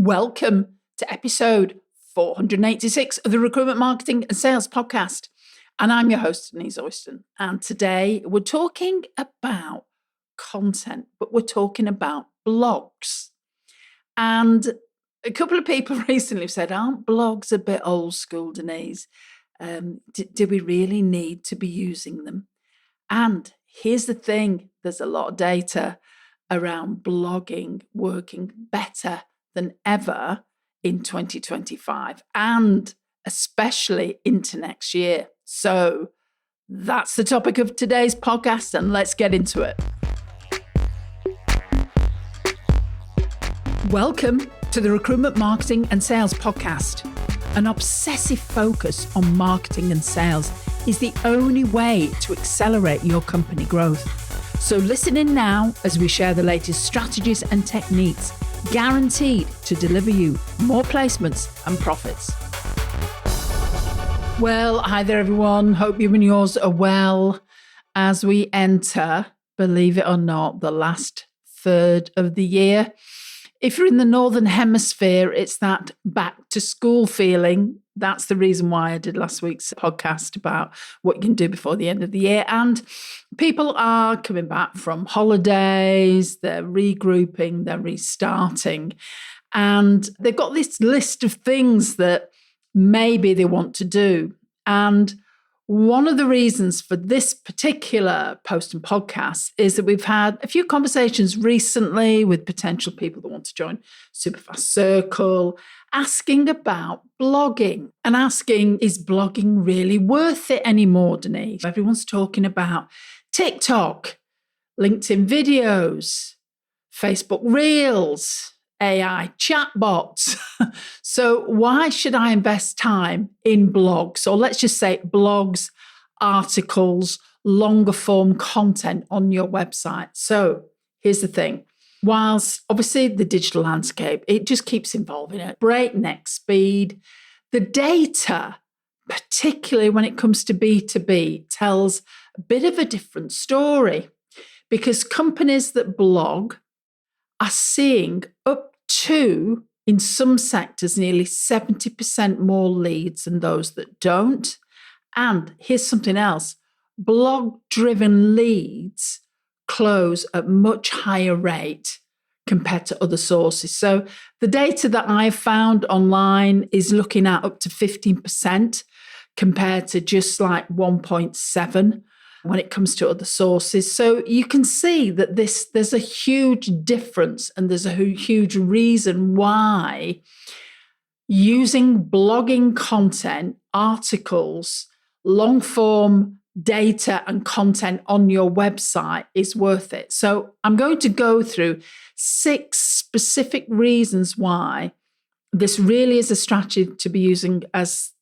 Welcome to episode 486 of the Recruitment Marketing and Sales Podcast. And I'm your host, Denise Oyston. And today we're talking about content, but we're talking about blogs. And a couple of people recently have said, aren't blogs a bit old school, Denise? Do we really need to be using them? And here's the thing, there's a lot of data around blogging working better than ever in 2025 and especially into next year. So that's the topic of today's podcast, and let's get into it. Welcome to the Recruitment Marketing and Sales Podcast. An obsessive focus on marketing and sales is the only way to accelerate your company growth. So listen in now as we share the latest strategies and techniques guaranteed to deliver you more placements and profits. Well, hi there everyone. Hope you and yours are well as we enter, believe it or not, the last third of the year. If you're in the Northern Hemisphere, it's that back to school feeling. That's the reason why I did last week's podcast about what you can do before the end of the year. And people are coming back from holidays, they're regrouping, they're restarting. And they've got this list of things that maybe they want to do. And one of the reasons for this particular post and podcast is that we've had a few conversations recently with potential people that want to join Superfast Circle, asking about blogging and asking, is blogging really worth it anymore, Denise? Everyone's talking about TikTok, LinkedIn videos, Facebook Reels, AI chatbots. So why should I invest time in blogs? Or let's just say blogs, articles, longer form content on your website. So here's the thing. Whilst obviously the digital landscape, it just keeps evolving at breakneck speed, the data, particularly when it comes to B2B, tells a bit of a different story, because companies that blog are seeing up to, in some sectors, nearly 70% more leads than those that don't. And here's something else. Blog-driven leads close at much higher rate compared to other sources. So the data that I've found online is looking at up to 15% compared to just like 1.7 when it comes to other sources. So you can see that there's a huge difference, and there's a huge reason why using blogging content, articles, long form data and content on your website is worth it. So I'm going to go through 6 specific reasons why this really is a strategy to be using as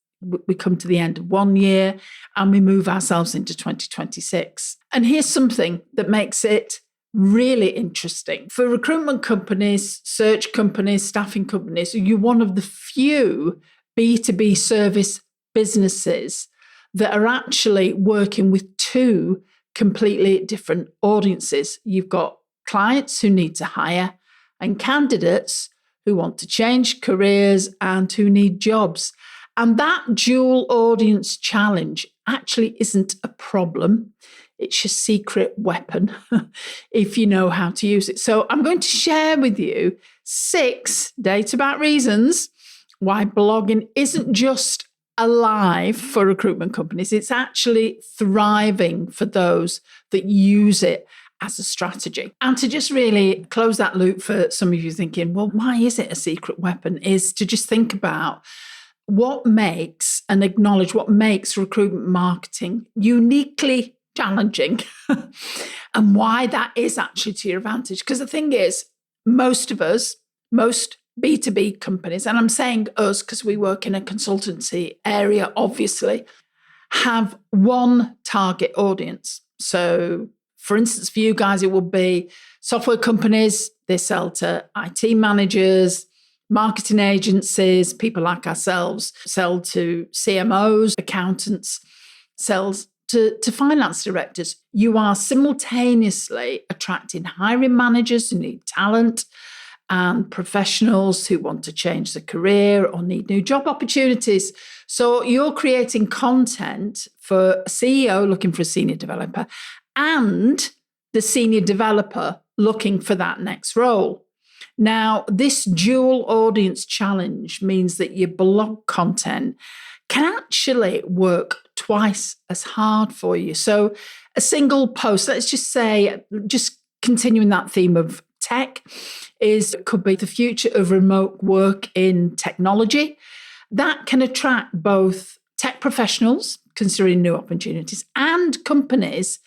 we come to the end of one year and we move ourselves into 2026. And here's something that makes it really interesting. For recruitment companies, search companies, staffing companies, you're one of the few B2B service businesses that are actually working with 2 completely different audiences. You've got clients who need to hire and candidates who want to change careers and who need jobs. And that dual audience challenge actually isn't a problem. It's your secret weapon if you know how to use it. So I'm going to share with you 6 data-backed reasons why blogging isn't just alive for recruitment companies. It's actually thriving for those that use it as a strategy. And to just really close that loop for some of you thinking, well, why is it a secret weapon? Is to just think about what makes and acknowledge what makes recruitment marketing uniquely challenging and why that is actually to your advantage. Because the thing is, most of us, most B2B companies, and I'm saying us because we work in a consultancy area, obviously, have one target audience. So, for instance, for you guys, it would be software companies. They sell to IT managers, marketing agencies, people like ourselves, sell to CMOs, accountants, sells to finance directors. You are simultaneously attracting hiring managers who need talent and professionals who want to change their career or need new job opportunities. So you're creating content for a CEO looking for a senior developer and the senior developer looking for that next role. Now, this dual audience challenge means that your blog content can actually work twice as hard for you. So a single post, let's just say, just continuing that theme of tech, could be the future of remote work in technology. That can attract both tech professionals considering new opportunities and companies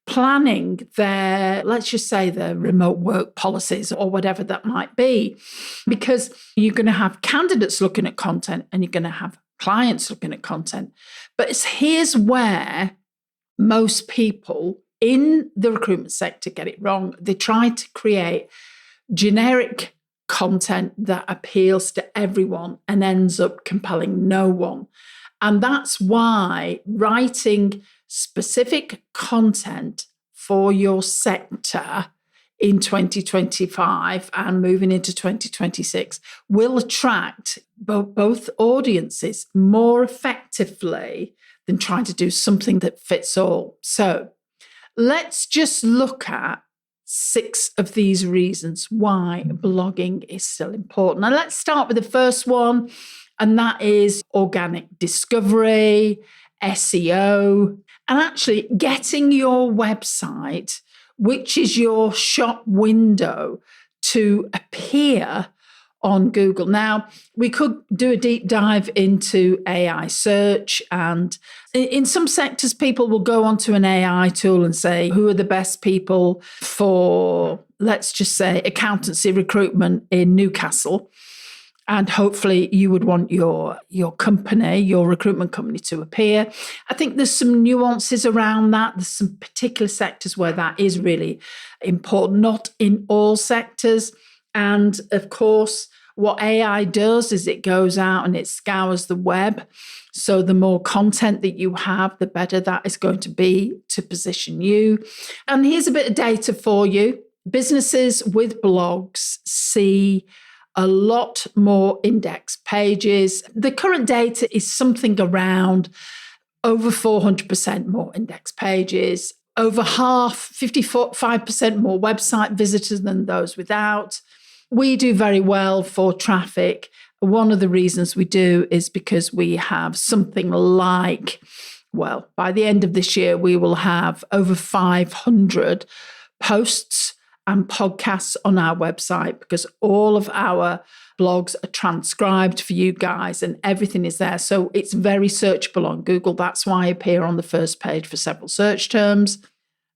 planning their, let's just say, their remote work policies or whatever that might be, because you're going to have candidates looking at content and you're going to have clients looking at content. But here's where most people in the recruitment sector get it wrong. They try to create generic content that appeals to everyone and ends up compelling no one. And that's why writing specific content for your sector in 2025 and moving into 2026 will attract both audiences more effectively than trying to do something that fits all. So let's just look at 6 of these reasons why blogging is still important. And let's start with the first one, and that is organic discovery, SEO, and actually getting your website, which is your shop window, to appear on Google. Now, we could do a deep dive into AI search, and in some sectors, people will go onto an AI tool and say, who are the best people for, let's just say, accountancy recruitment in Newcastle? And hopefully you would want your company, your recruitment company, to appear. I think there's some nuances around that. There's some particular sectors where that is really important, not in all sectors. And of course, what AI does is it goes out and it scours the web. So the more content that you have, the better that is going to be to position you. And here's a bit of data for you. Businesses with blogs see a lot more index pages. The current data is something around over 400% more index pages, over half, 55% more website visitors than those without. We do very well for traffic. One of the reasons we do is because we have something like, well, by the end of this year, we will have over 500 posts and podcasts on our website, because all of our blogs are transcribed for you guys and everything is there. So it's very searchable on Google. That's why I appear on the first page for several search terms.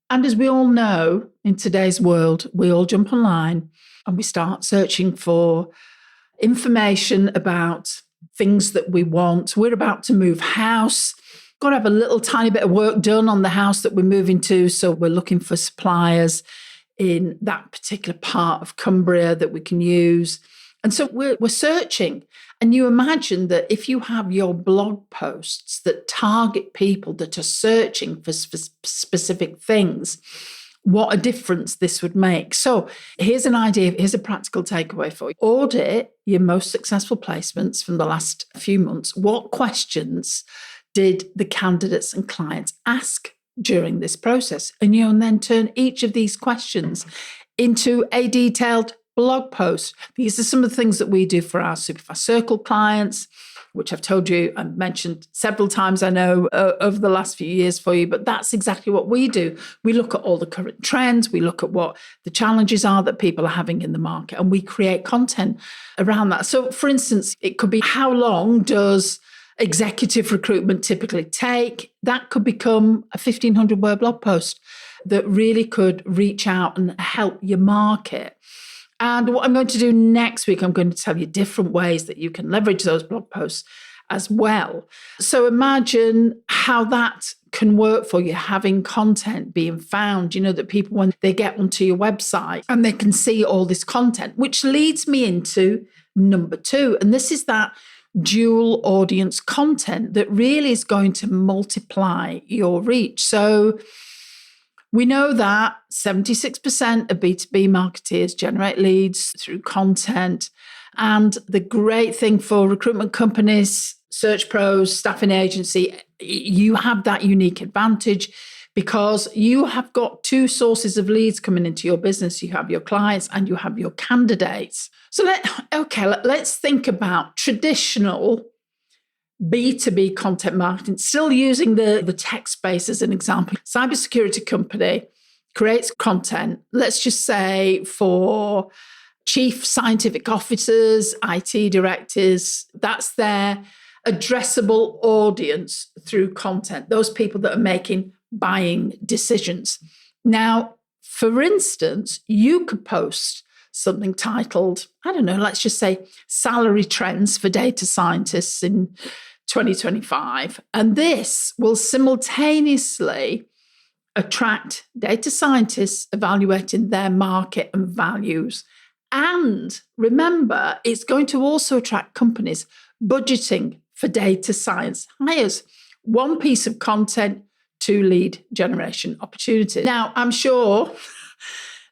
And as we all know, in today's world, we all jump online and we start searching for information about things that we want. We're about to move house. Got to have a little tiny bit of work done on the house that we're moving to. So we're looking for suppliers in that particular part of Cumbria that we can use. And so we're searching. And you imagine that if you have your blog posts that target people that are searching for specific things, what a difference this would make. So here's an idea, here's a practical takeaway for you. Audit your most successful placements from the last few months. What questions did the candidates and clients ask during this process? And then turn each of these questions into a detailed blog post. These are some of the things that we do for our Superfast Circle clients, which I've told you and mentioned several times, I know, over the last few years for you, but that's exactly what we do. We look at all the current trends, we look at what the challenges are that people are having in the market, and we create content around that. So for instance, it could be, how long does executive recruitment typically take? That could become a 1,500 word blog post that really could reach out and help your market. And what I'm going to do next week, I'm going to tell you different ways that you can leverage those blog posts as well. So imagine how that can work for you, having content being found, that people, when they get onto your website and they can see all this content, which leads me into number 2. And this is that dual audience content that really is going to multiply your reach. So We know that 76% of B2B marketeers generate leads through content. And the great thing for recruitment companies, search pros, staffing agency, you have that unique advantage because you have got two sources of leads coming into your business. You have your clients and you have your candidates. So let's think about traditional B2B content marketing, still using the tech space as an example. Cybersecurity company creates content, let's just say for chief scientific officers, IT directors. That's their addressable audience through content, those people that are making buying decisions. Now, for instance, you could post something titled, I don't know, let's just say salary trends for data scientists in 2025. And this will simultaneously attract data scientists evaluating their market and values. And remember, it's going to also attract companies budgeting for data science hires. One piece of content, two lead generation opportunities. Now, I'm sure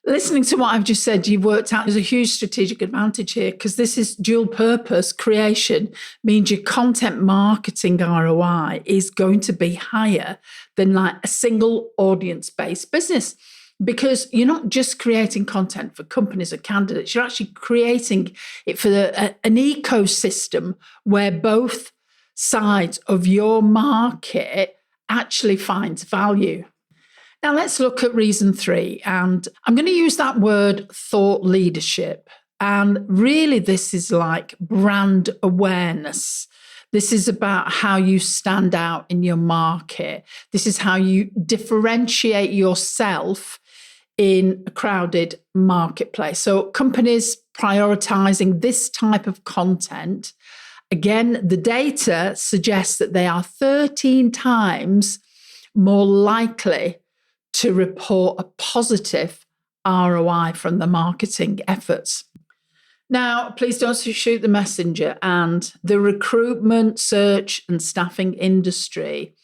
listening to what I've just said, you've worked out there's a huge strategic advantage here because this is dual purpose creation, means your content marketing ROI is going to be higher than like a single audience-based business because you're not just creating content for companies or candidates, you're actually creating it for an ecosystem where both sides of your market actually finds value. Now, let's look at reason 3. And I'm going to use that word thought leadership. And really, this is like brand awareness. This is about how you stand out in your market. This is how you differentiate yourself in a crowded marketplace. So companies prioritizing this type of content, again, the data suggests that they are 13 times more likely to report a positive ROI from the marketing efforts. Now, please don't shoot the messenger. And the recruitment, search, and staffing industry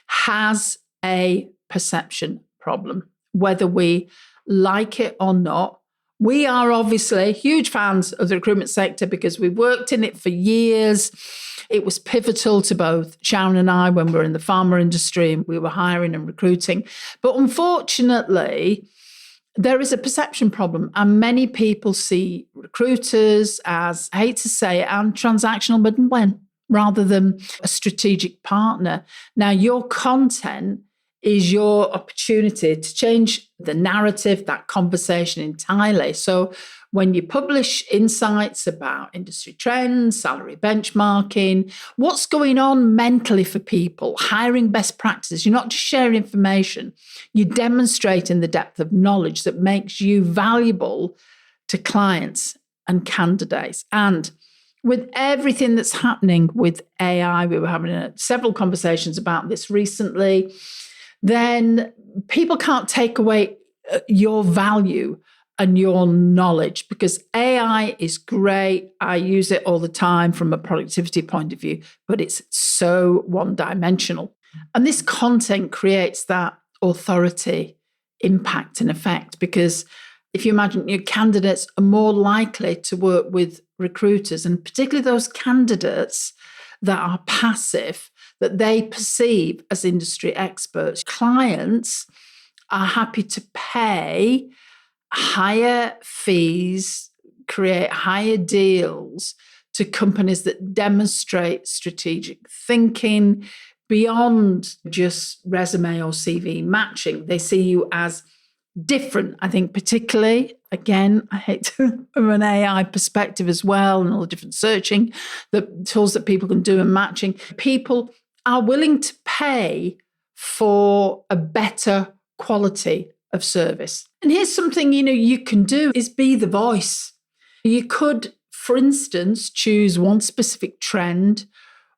has a perception problem, whether we like it or not. We are obviously huge fans of the recruitment sector because we've worked in it for years. It was pivotal to both Sharon and I when we were in the pharma industry and we were hiring and recruiting. But unfortunately, there is a perception problem, and many people see recruiters as, I hate to say it, and transactional middlemen rather than a strategic partner. Now, your content is your opportunity to change the narrative, that conversation entirely. So when you publish insights about industry trends, salary benchmarking, what's going on mentally for people, hiring best practices, you're not just sharing information, you're demonstrating the depth of knowledge that makes you valuable to clients and candidates. And with everything that's happening with AI, we were having several conversations about this recently, then people can't take away your value and your knowledge because AI is great. I use it all the time from a productivity point of view, but it's so one-dimensional. And this content creates that authority, impact, and effect because if you imagine your candidates are more likely to work with recruiters, and particularly those candidates that are passive, that they perceive as industry experts. Clients are happy to pay higher fees, create higher deals to companies that demonstrate strategic thinking beyond just resume or CV matching. They see you as different. I think particularly, again, I hate to, from an AI perspective as well, and all the different searching, the tools that people can do and matching. People are willing to pay for a better quality of service. And here's something, you can do is be the voice. You could, for instance, choose one specific trend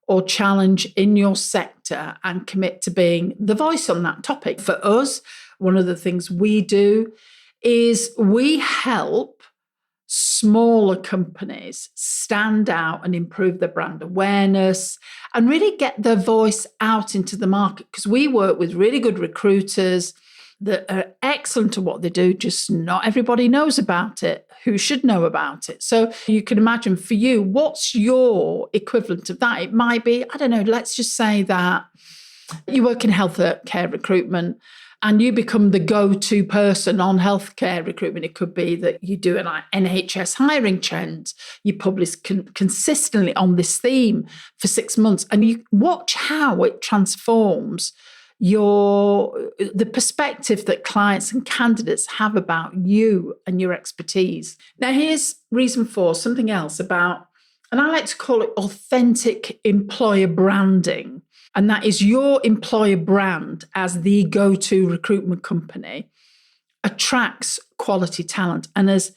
or challenge in your sector and commit to being the voice on that topic. For us, one of the things we do is we help smaller companies stand out and improve their brand awareness and really get their voice out into the market because we work with really good recruiters that are excellent at what they do, just not everybody knows about it who should know about it. So you can imagine for you, what's your equivalent of that? It might be, I don't know, let's just say that you work in healthcare recruitment and you become the go-to person on healthcare recruitment. It could be that you do an NHS hiring trend. You publish consistently on this theme for 6 months, and you watch how it transforms the perspective that clients and candidates have about you and your expertise. Now, here's reason 4, something else about, and I like to call it authentic employer branding. And that is your employer brand as the go-to recruitment company attracts quality talent. And as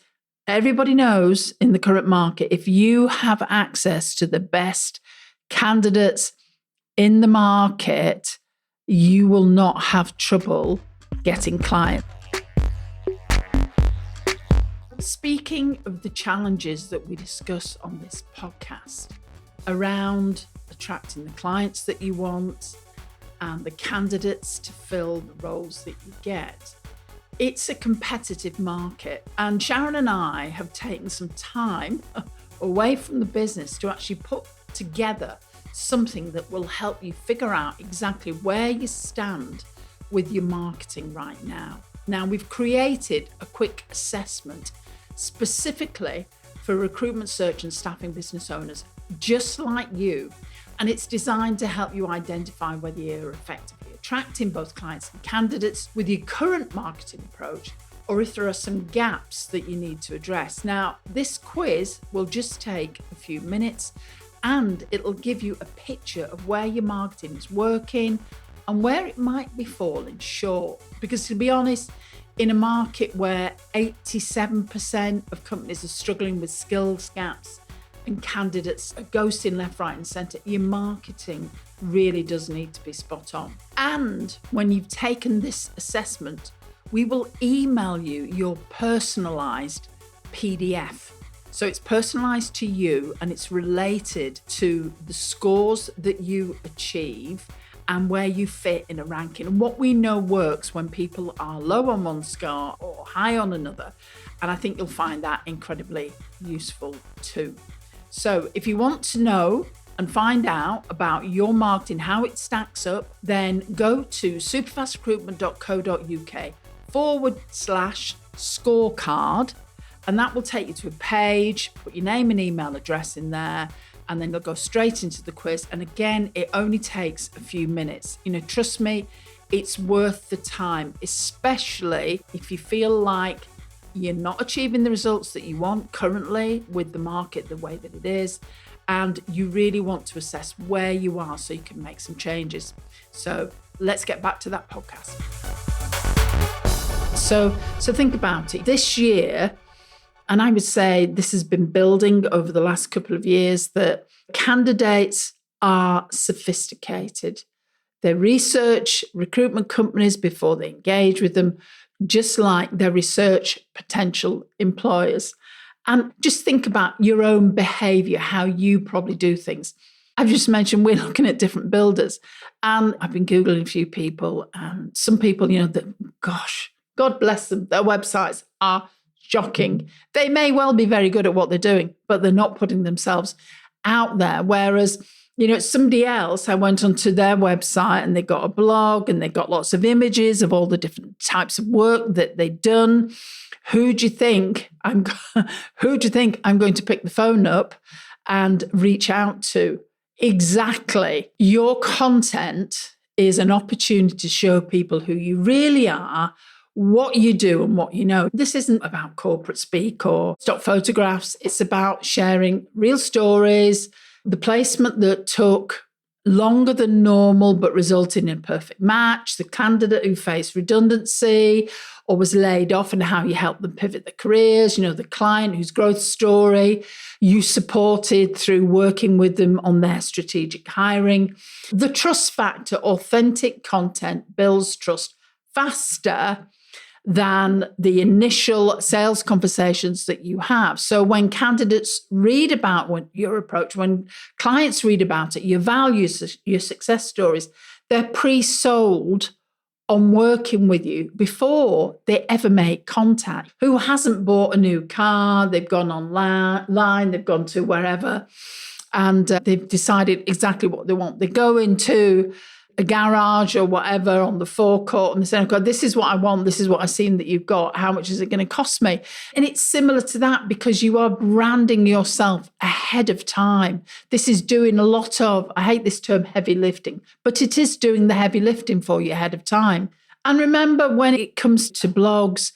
everybody knows in the current market, if you have access to the best candidates in the market, you will not have trouble getting clients. Speaking of the challenges that we discuss on this podcast around attracting the clients that you want and the candidates to fill the roles that you get, it's a competitive market. And Sharon and I have taken some time away from the business to actually put together something that will help you figure out exactly where you stand with your marketing right now. Now, we've created a quick assessment specifically for recruitment search and staffing business owners just like you. And it's designed to help you identify whether you're effectively attracting both clients and candidates with your current marketing approach, or if there are some gaps that you need to address. Now, this quiz will just take a few minutes and it'll give you a picture of where your marketing is working and where it might be falling short. Because to be honest, in a market where 87% of companies are struggling with skills gaps and candidates are ghosting left, right and centre, your marketing really does need to be spot on. And when you've taken this assessment, we will email you your personalised PDF. So it's personalised to you and it's related to the scores that you achieve and where you fit in a ranking. And what we know works when people are low on one score or high on another. And I think you'll find that incredibly useful too. So if you want to know and find out about your marketing, how it stacks up, then go to superfastrecruitment.co.uk/scorecard, and that will take you to a page, put your name and email address in there, and then you'll go straight into the quiz. And again, it only takes a few minutes. Trust me, it's worth the time, especially if you feel like you're not achieving the results that you want currently with the market the way that it is, and you really want to assess where you are so you can make some changes. So let's get back to that podcast. So think about it. This year, and I would say this has been building over the last couple of years, that candidates are sophisticated. They research recruitment companies before they engage with them, just like they research potential employers. And just think about your own behaviour, how you probably do things. I've just mentioned we're looking at different builders, and I've been Googling a few people, and some people, gosh, God bless them, their websites are shocking. They may well be very good at what they're doing, but they're not putting themselves out there. Whereas, somebody else, I went onto their website and they got a blog and they got lots of images of all the different types of work that they'd done. Who do you think I'm going to pick the phone up and reach out to? Exactly. Your content is an opportunity to show people who you really are, what you do and what you know. This isn't about corporate speak or stock photographs. It's about sharing real stories, the placement that took longer than normal but resulted in a perfect match, the candidate who faced redundancy or was laid off and how you helped them pivot their careers, the client whose growth story you supported through working with them on their strategic hiring. The trust factor, authentic content builds trust faster than the initial sales conversations that you have. So when candidates read about your approach, when clients read about it, your values, your success stories, they're pre-sold on working with you before they ever make contact, who hasn't bought a new car, they've gone online, they've gone to wherever, and they've decided exactly what they want. They go into a garage or whatever on the forecourt and they say, oh God, this is what I want. This is what I've seen that you've got. How much is it going to cost me? And it's similar to that because you are branding yourself ahead of time. This is doing a lot of, I hate this term, heavy lifting, but it is doing the heavy lifting for you ahead of time. And remember, when it comes to blogs,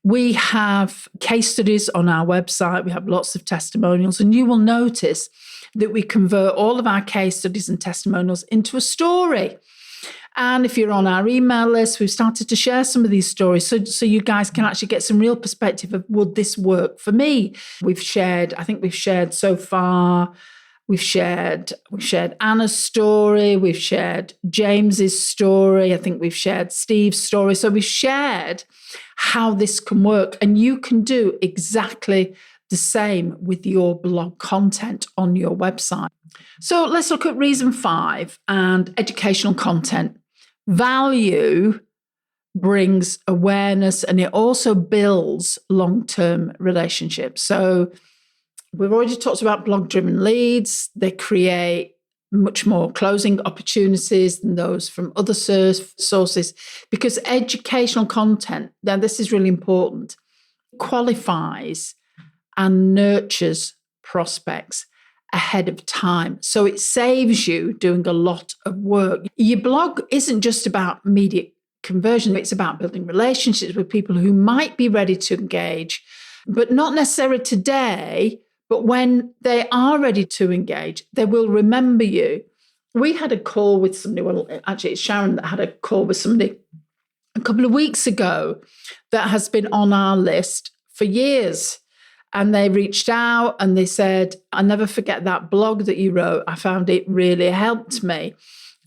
we have case studies on our website. We have lots of testimonials, and you will notice that we convert all of our case studies and testimonials into a story. And if you're on our email list, we've started to share some of these stories so you guys can actually get some real perspective of, would this work for me? We've shared so far, we've shared Anna's story, we've shared James's story, I think we've shared Steve's story. So we've shared how this can work, and you can do exactly the same with your blog content on your website. So let's look at reason 5 and educational content. Value brings awareness and it also builds long-term relationships. So we've already talked about blog-driven leads. They create much more closing opportunities than those from other sources because educational content, now this is really important, qualifies and nurtures prospects ahead of time. So it saves you doing a lot of work. Your blog isn't just about immediate conversion. It's about building relationships with people who might be ready to engage, but not necessarily today, but when they are ready to engage, they will remember you. We had a call with somebody, well, actually it's Sharon that had a call with somebody a couple of weeks ago that has been on our list for years. And they reached out and they said, I'll never forget that blog that you wrote. I found it really helped me.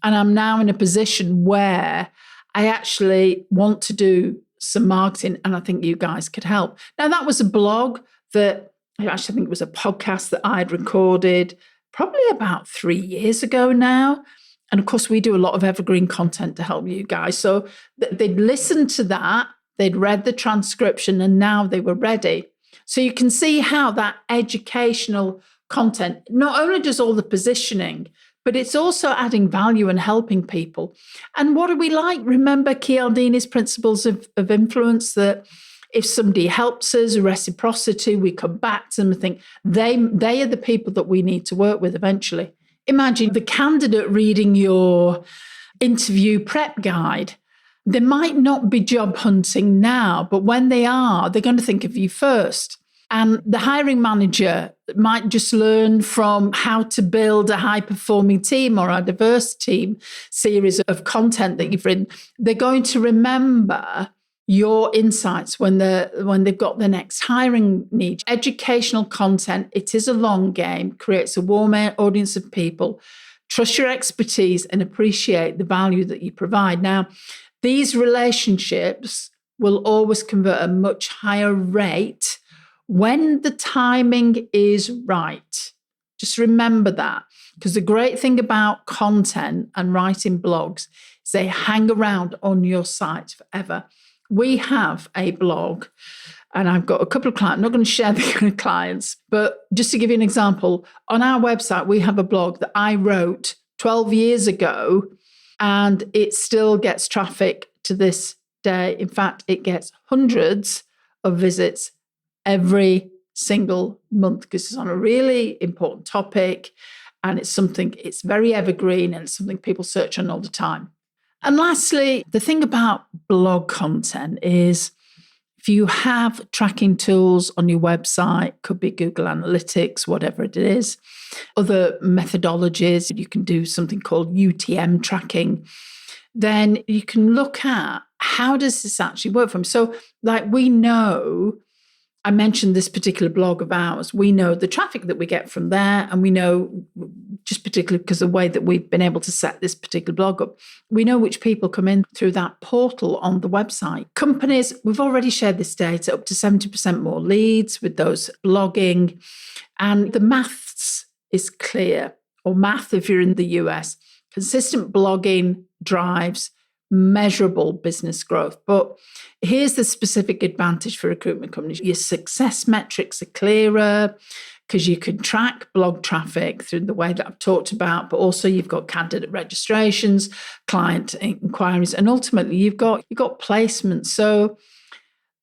And I'm now in a position where I actually want to do some marketing and I think you guys could help. Now, that was a blog that I think it was a podcast that I'd recorded probably about 3 years ago now. And of course, we do a lot of evergreen content to help you guys. So they'd listened to that, they'd read the transcription, and now they were ready. So you can see how that educational content not only does all the positioning, but it's also adding value and helping people. And what do we like? Remember Cialdini's principles of influence, that if somebody helps us, reciprocity, we come back to them and think they are the people that we need to work with eventually. Imagine the candidate reading your interview prep guide. They might not be job hunting now, but when they are, they're going to think of you first. And the hiring manager might just learn from how to build a high-performing team or a diverse team series of content that you've written. They're going to remember your insights when they've got the next hiring need. Educational content, it is a long game, creates a warm audience of people. Trust your expertise and appreciate the value that you provide. Now, these relationships will always convert at a much higher rate when the timing is right. Just remember that, because the great thing about content and writing blogs is they hang around on your site forever. We have a blog, and I've got a couple of clients. I'm not going to share the clients, but just to give you an example, on our website, we have a blog that I wrote 12 years ago, and it still gets traffic to this day. In fact, it gets hundreds of visits every single month because it's on a really important topic, and it's very evergreen, and it's something people search on all the time. And lastly, the thing about blog content is if you have tracking tools on your website, could be Google Analytics, whatever it is, other methodologies, you can do something called UTM tracking, then you can look at how does this actually work for me. So like we know, I mentioned this particular blog of ours, we know the traffic that we get from there, and we know, just particularly because of the way that we've been able to set this particular blog up, we know which people come in through that portal on the website. Companies, we've already shared this data, up to 70% more leads with those blogging. And the maths is clear, or math if you're in the US. Consistent blogging drives measurable business growth. But here's the specific advantage for recruitment companies. Your success metrics are clearer because you can track blog traffic through the way that I've talked about, but also you've got candidate registrations, client inquiries, and ultimately you've got placements. So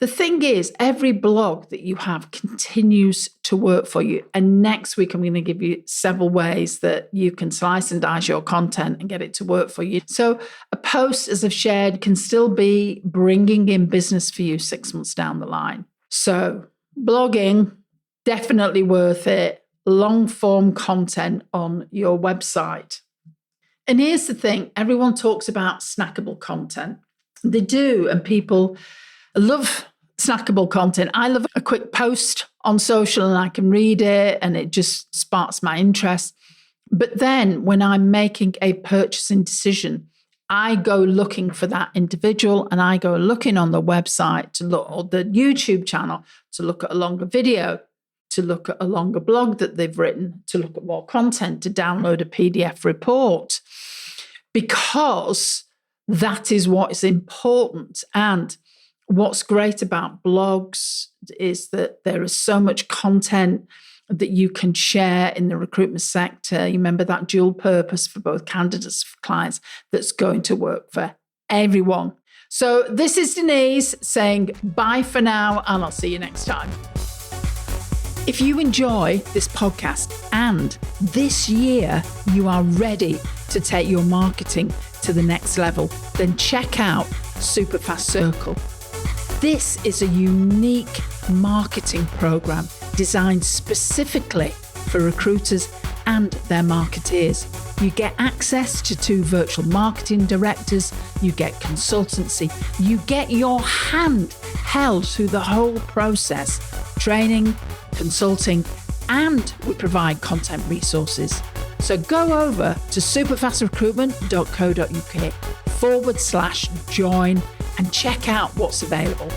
the thing is, every blog that you have continues to work for you. And next week, I'm going to give you several ways that you can slice and dice your content and get it to work for you. So a post, as I've shared, can still be bringing in business for you 6 months down the line. So blogging, definitely worth it. Long form content on your website. And here's the thing, everyone talks about snackable content. They do, and people love snackable content. I love a quick post on social and I can read it and it just sparks my interest. But then when I'm making a purchasing decision, I go looking for that individual and I go looking on the website to look, or the YouTube channel, to look at a longer video, to look at a longer blog that they've written, to look at more content, to download a PDF report, because that is what is important. And what's great about blogs is that there is so much content that you can share in the recruitment sector. You remember that dual purpose for both candidates and clients that's going to work for everyone. So this is Denise saying bye for now, and I'll see you next time. If you enjoy this podcast and this year you are ready to take your marketing to the next level, then check out Superfast Circle. This is a unique marketing program designed specifically for recruiters and their marketeers. You get access to 2 virtual marketing directors, you get consultancy, you get your hand held through the whole process, training, consulting, and we provide content resources. So go over to superfastrecruitment.co.uk/join and check out what's available.